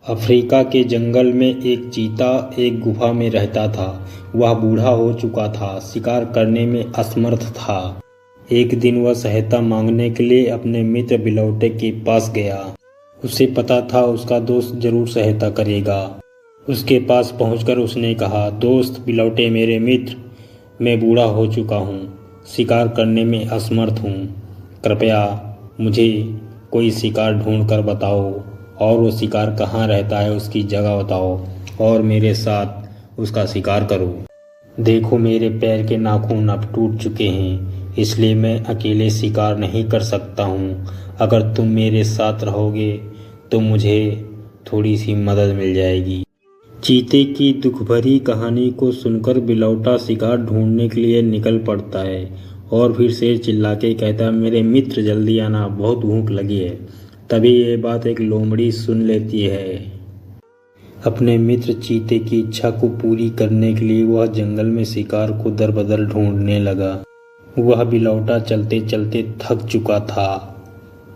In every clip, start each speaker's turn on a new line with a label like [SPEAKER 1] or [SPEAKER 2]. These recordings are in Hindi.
[SPEAKER 1] अफ्रीका के जंगल में एक चीता एक गुफा में रहता था। वह बूढ़ा हो चुका था, शिकार करने में असमर्थ था। एक दिन वह सहायता मांगने के लिए अपने मित्र बिलौटे के पास गया। उसे पता था उसका दोस्त जरूर सहायता करेगा। उसके पास पहुंचकर उसने कहा, दोस्त बिलौटे मेरे मित्र, मैं बूढ़ा हो चुका हूँ, शिकार करने में असमर्थ हूँ। कृपया मुझे कोई शिकार ढूंढ कर बताओ और वो शिकार कहाँ रहता है उसकी जगह बताओ और मेरे साथ उसका शिकार करो। देखो मेरे पैर के नाखून अब टूट चुके हैं, इसलिए मैं अकेले शिकार नहीं कर सकता हूँ। अगर तुम मेरे साथ रहोगे तो मुझे थोड़ी सी मदद मिल जाएगी। चीते की दुखभरी कहानी को सुनकर बिलौटा शिकार ढूंढने के लिए निकल पड़ता है और फिर शेर चिल्ला के कहता है, मेरे मित्र जल्दी आना, बहुत भूख लगी है। तभी ये बात एक लोमड़ी सुन लेती है। अपने मित्र चीते की इच्छा को पूरी करने के लिए वह जंगल में शिकार को दर बदर ढूंढने लगा। वह बिलौटा चलते चलते थक चुका था,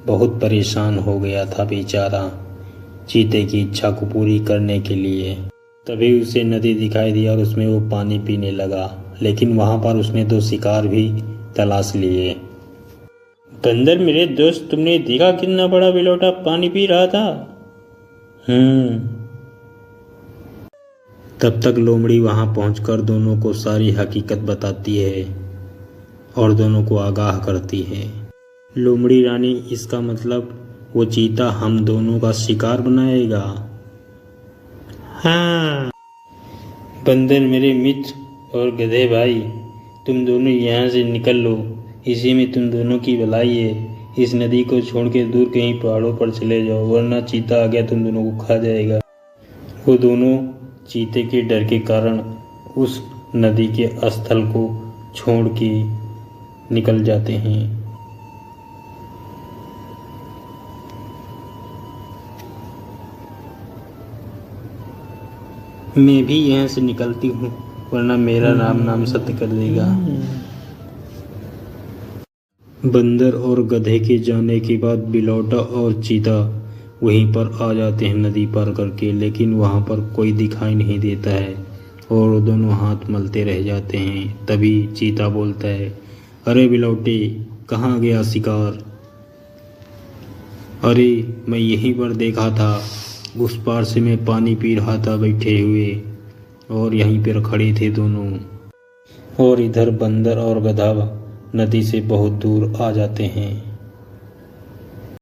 [SPEAKER 1] बहुत परेशान हो गया था बेचारा चीते की इच्छा को पूरी करने के लिए। तभी उसे नदी दिखाई दी और उसमें वो पानी पीने लगा, लेकिन वहां पर उसने दो शिकार भी तलाश लिए। बंदर मेरे दोस्त, तुमने देखा कितना बड़ा बिलौटा पानी पी रहा था? तब तक लोमड़ी वहां पहुंचकर दोनों को सारी हकीकत बताती है और दोनों को आगाह करती है। लोमड़ी रानी, इसका मतलब वो चीता हम दोनों का शिकार बनाएगा? हाँ। बंदर मेरे मित्र और गधे भाई, तुम दोनों यहाँ से निकल लो, इसी में तुम दोनों की भलाई है। इस नदी को छोड़ के दूर कहीं पहाड़ों पर चले जाओ, वरना चीता आ गया तुम दोनों को खा जाएगा। वो दोनों चीते के डर के कारण उस नदी के स्थल को छोड़ के निकल जाते हैं। मैं भी यहाँ से निकलती हूँ, वरना मेरा नाम सत्य कर देगा। बंदर और गधे के जाने के बाद बिलौटा और चीता वहीं पर आ जाते हैं नदी पार करके, लेकिन वहाँ पर कोई दिखाई नहीं देता है और वो दोनों हाथ मलते रह जाते हैं। तभी चीता बोलता है, अरे बिलौटे, कहाँ गया शिकार? अरे मैं यहीं पर देखा था, उस पार से मैं पानी पी रहा था बैठे हुए और यहीं पर खड़े थे दोनों। और इधर बंदर और गधा नदी से बहुत दूर आ जाते हैं।